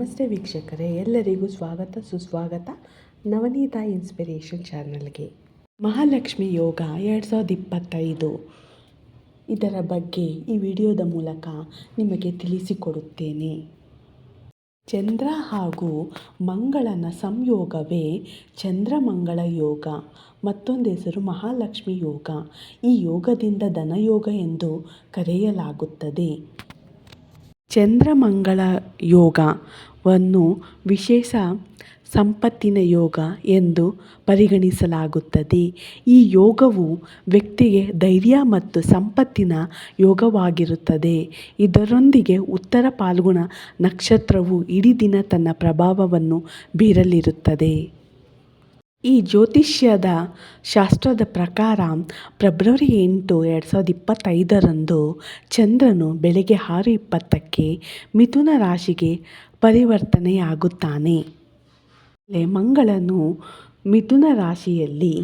ನಮಸ್ತೆ ವೀಕ್ಷಕರೇ, ಎಲ್ಲರಿಗೂ ಸ್ವಾಗತ ಸುಸ್ವಾಗತ ನವನೀತಾ ಇನ್ಸ್ಪಿರೇಷನ್ ಚಾನಲ್ಗೆ. ಮಹಾಲಕ್ಷ್ಮಿ ಯೋಗ 2025 ಇದರ ಬಗ್ಗೆ ಈ ವಿಡಿಯೋದ ಮೂಲಕ ನಿಮಗೆ ತಿಳಿಸಿಕೊಡುತ್ತೇನೆ. ಚಂದ್ರ ಹಾಗೂ ಮಂಗಳನ ಸಂಯೋಗವೇ ಚಂದ್ರಮಂಗಳ ಯೋಗ. ಮತ್ತೊಂದು ಹೆಸರು ಮಹಾಲಕ್ಷ್ಮಿ ಯೋಗ. ಈ ಯೋಗದಿಂದ ಧನಯೋಗ ಎಂದು ಕರೆಯಲಾಗುತ್ತದೆ. ಚಂದ್ರಮಂಗಳ ಯೋಗವನ್ನು ವಿಶೇಷ ಸಂಪತ್ತಿನ ಯೋಗ ಎಂದು ಪರಿಗಣಿಸಲಾಗುತ್ತದೆ. ಈ ಯೋಗವು ವ್ಯಕ್ತಿಗೆ ಧೈರ್ಯ ಮತ್ತು ಸಂಪತ್ತಿನ ಯೋಗವಾಗಿರುತ್ತದೆ. ಇದರೊಂದಿಗೆ ಉತ್ತರ ಫಾಲ್ಗುಣ ನಕ್ಷತ್ರವು ಇಡೀ ದಿನ ತನ್ನ ಪ್ರಭಾವವನ್ನು ಬೀರಲಿರುತ್ತದೆ. ಈ ಜ್ಯೋತಿಷ್ಯದ ಶಾಸ್ತ್ರದ ಪ್ರಕಾರ ಫೆಬ್ರವರಿ 8, 2025 ಚಂದ್ರನು ಬೆಳಗ್ಗೆ 6:20ಕ್ಕೆ ಮಿಥುನ ರಾಶಿಗೆ ಪರಿವರ್ತನೆಯಾಗುತ್ತಾನೆ. ಮಂಗಳನು ಮಿಥುನ ರಾಶಿಯಲ್ಲಿ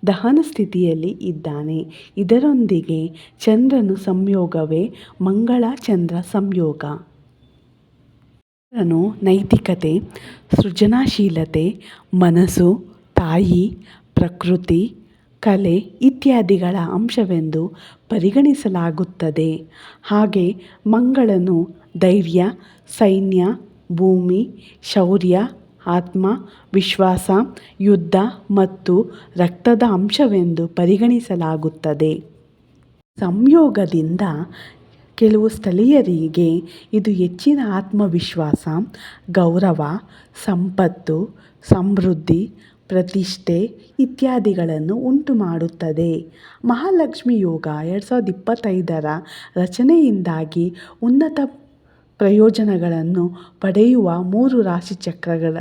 ದಹನ ಸ್ಥಿತಿಯಲ್ಲಿ ಇದ್ದಾನೆ. ಇದರೊಂದಿಗೆ ಚಂದ್ರನ ಸಂಯೋಗವೇ ಮಂಗಳ ಚಂದ್ರ ಸಂಯೋಗ. ಚಂದ್ರನು ನೈತಿಕತೆ, ಸೃಜನಶೀಲತೆ, ಮನಸ್ಸು, ತಾಯಿ, ಪ್ರಕೃತಿ, ಕಲೆ ಇತ್ಯಾದಿಗಳ ಅಂಶವೆಂದು ಪರಿಗಣಿಸಲಾಗುತ್ತದೆ. ಹಾಗೆ ಮಂಗಳನು ಧೈರ್ಯ, ಸೈನ್ಯ, ಭೂಮಿ, ಶೌರ್ಯ, ಆತ್ಮ ವಿಶ್ವಾಸ, ಯುದ್ಧ ಮತ್ತು ರಕ್ತದ ಅಂಶವೆಂದು ಪರಿಗಣಿಸಲಾಗುತ್ತದೆ. ಸಂಯೋಗದಿಂದ ಕೆಲವು ಸ್ಥಳೀಯರಿಗೆ ಇದು ಹೆಚ್ಚಿನ ಆತ್ಮವಿಶ್ವಾಸ, ಗೌರವ, ಸಂಪತ್ತು, ಸಮೃದ್ಧಿ, ಪ್ರತಿಷ್ಠೆ ಇತ್ಯಾದಿಗಳನ್ನು ಉಂಟುಮಾಡುತ್ತದೆ. ಮಹಾಲಕ್ಷ್ಮಿ ಯೋಗ 2025 ರಚನೆಯಿಂದಾಗಿ ಉನ್ನತ ಪ್ರಯೋಜನಗಳನ್ನು ಪಡೆಯುವ 3 ರಾಶಿಚಕ್ರಗಳ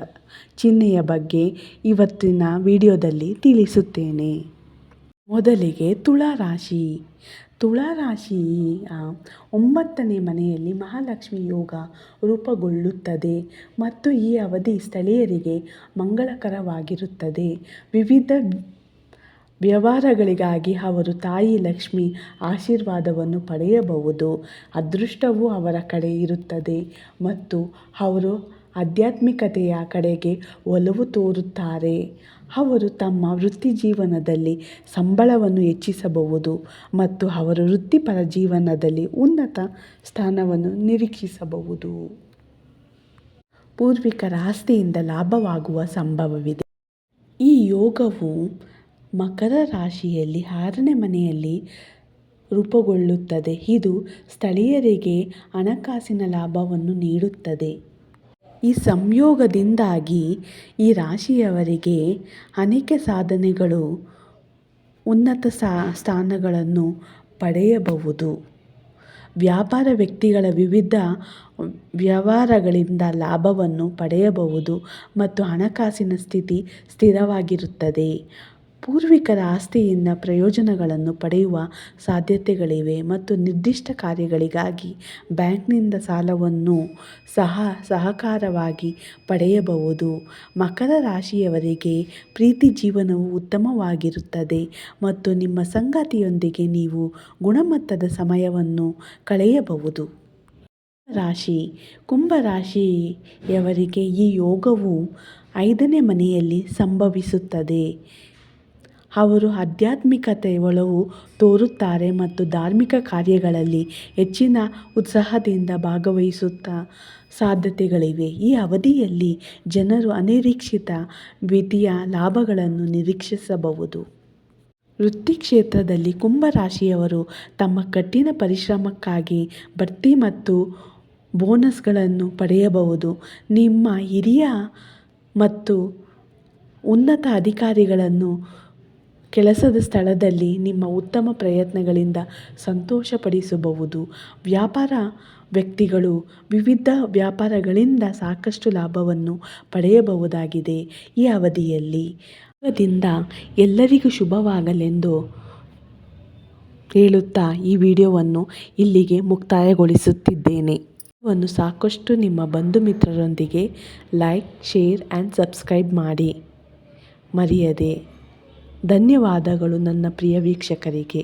ಚಿಹ್ನೆಯ ಬಗ್ಗೆ ಇವತ್ತಿನ ವಿಡಿಯೋದಲ್ಲಿ ತಿಳಿಸುತ್ತೇನೆ. ಮೊದಲಿಗೆ ತುಳಾ ರಾಶಿ. ತುಳಾ ರಾಶಿಯ 9ನೇ ಮನೆಯಲ್ಲಿ ಮಹಾಲಕ್ಷ್ಮಿ ಯೋಗ ರೂಪುಗೊಳ್ಳುತ್ತದೆ ಮತ್ತು ಈ ಅವಧಿ ಸ್ಥಳೀಯರಿಗೆ ಮಂಗಳಕರವಾಗಿರುತ್ತದೆ. ವಿವಿಧ ವ್ಯವಹಾರಗಳಿಗಾಗಿ ಅವರು ತಾಯಿ ಲಕ್ಷ್ಮಿ ಆಶೀರ್ವಾದವನ್ನು ಪಡೆಯಬಹುದು. ಅದೃಷ್ಟವು ಅವರ ಕಡೆ ಇರುತ್ತದೆ ಮತ್ತು ಅವರು ಆಧ್ಯಾತ್ಮಿಕತೆಯ ಕಡೆಗೆ ಒಲವು ತೋರುತ್ತಾರೆ. ಅವರು ತಮ್ಮ ವೃತ್ತಿಜೀವನದಲ್ಲಿ ಸಂಬಳವನ್ನು ಹೆಚ್ಚಿಸಬಹುದು ಮತ್ತು ಅವರ ವೃತ್ತಿಪರ ಜೀವನದಲ್ಲಿ ಉನ್ನತ ಸ್ಥಾನವನ್ನು ನಿರೀಕ್ಷಿಸಬಹುದು. ಪೂರ್ವಿಕರ ಆಸ್ತಿಯಿಂದ ಲಾಭವಾಗುವ ಸಂಭವವಿದೆ. ಈ ಯೋಗವು ಮಕರ ರಾಶಿಯಲ್ಲಿ 6ನೇ ಮನೆಯಲ್ಲಿ ರೂಪುಗೊಳ್ಳುತ್ತದೆ. ಇದು ಸ್ಥಳೀಯರಿಗೆ ಹಣಕಾಸಿನ ಲಾಭವನ್ನು ನೀಡುತ್ತದೆ. ಈ ಸಂಯೋಗದಿಂದಾಗಿ ಈ ರಾಶಿಯವರಿಗೆ ಅನೇಕ ಸಾಧನೆಗಳು, ಉನ್ನತ ಸ್ಥಾನಗಳನ್ನು ಪಡೆಯಬಹುದು. ವ್ಯಾಪಾರ ವ್ಯಕ್ತಿಗಳ ವಿವಿಧ ವ್ಯವಹಾರಗಳಿಂದ ಲಾಭವನ್ನು ಪಡೆಯಬಹುದು ಮತ್ತು ಹಣಕಾಸಿನ ಸ್ಥಿತಿ ಸ್ಥಿರವಾಗಿರುತ್ತದೆ. ಪೂರ್ವಿಕರ ಆಸ್ತಿಯಿಂದ ಪ್ರಯೋಜನಗಳನ್ನು ಪಡೆಯುವ ಸಾಧ್ಯತೆಗಳಿವೆ ಮತ್ತು ನಿರ್ದಿಷ್ಟ ಕಾರ್ಯಗಳಿಗಾಗಿ ಬ್ಯಾಂಕ್ನಿಂದ ಸಾಲವನ್ನು ಸಹಕಾರವಾಗಿ ಪಡೆಯಬಹುದು. ಮಕರ ರಾಶಿಯವರಿಗೆ ಪ್ರೀತಿ ಜೀವನವು ಉತ್ತಮವಾಗಿರುತ್ತದೆ ಮತ್ತು ನಿಮ್ಮ ಸಂಗಾತಿಯೊಂದಿಗೆ ನೀವು ಗುಣಮಟ್ಟದ ಸಮಯವನ್ನು ಕಳೆಯಬಹುದು. ಕುಂಭ ರಾಶಿಯವರಿಗೆ ಈ ಯೋಗವು 5ನೇ ಮನೆಯಲ್ಲಿ ಸಂಭವಿಸುತ್ತದೆ. ಅವರು ಆಧ್ಯಾತ್ಮಿಕತೆ ಒಲವು ತೋರುತ್ತಾರೆ ಮತ್ತು ಧಾರ್ಮಿಕ ಕಾರ್ಯಗಳಲ್ಲಿ ಹೆಚ್ಚಿನ ಉತ್ಸಾಹದಿಂದ ಭಾಗವಹಿಸುವ ಸಾಧ್ಯತೆಗಳಿವೆ. ಈ ಅವಧಿಯಲ್ಲಿ ಜನರು ಅನಿರೀಕ್ಷಿತ ವಿತ್ತೀಯ ಲಾಭಗಳನ್ನು ನಿರೀಕ್ಷಿಸಬಹುದು. ವೃತ್ತಿ ಕ್ಷೇತ್ರದಲ್ಲಿ ಕುಂಭ ರಾಶಿಯವರು ತಮ್ಮ ಕಠಿಣ ಪರಿಶ್ರಮಕ್ಕಾಗಿ ಬಡ್ತಿ ಮತ್ತು ಬೋನಸ್ಗಳನ್ನು ಪಡೆಯಬಹುದು. ನಿಮ್ಮ ಹಿರಿಯ ಮತ್ತು ಉನ್ನತ ಅಧಿಕಾರಿಗಳನ್ನು ಕೆಲಸದ ಸ್ಥಳದಲ್ಲಿ ನಿಮ್ಮ ಉತ್ತಮ ಪ್ರಯತ್ನಗಳಿಂದ ಸಂತೋಷಪಡಿಸಬಹುದು. ವ್ಯಾಪಾರ ವ್ಯಕ್ತಿಗಳು ವಿವಿಧ ವ್ಯಾಪಾರಗಳಿಂದ ಸಾಕಷ್ಟು ಲಾಭವನ್ನು ಪಡೆಯಬಹುದಾಗಿದೆ. ಈ ಅವಧಿಯಲ್ಲಿ ಯೋಗದಿಂದ ಎಲ್ಲರಿಗೂ ಶುಭವಾಗಲೆಂದು ಹೇಳುತ್ತಾ ಈ ವಿಡಿಯೋವನ್ನು ಇಲ್ಲಿಗೆ ಮುಕ್ತಾಯಗೊಳಿಸುತ್ತಿದ್ದೇನೆ. ವಿಡಿಯೋವನ್ನು ಸಾಕಷ್ಟು ನಿಮ್ಮ ಬಂಧು ಮಿತ್ರರೊಂದಿಗೆ ಲೈಕ್, ಶೇರ್ ಆ್ಯಂಡ್ ಸಬ್ಸ್ಕ್ರೈಬ್ ಮಾಡಿ ಮರೆಯದೆ. ಧನ್ಯವಾದಗಳು ನನ್ನ ಪ್ರಿಯ ವೀಕ್ಷಕರಿಗೆ.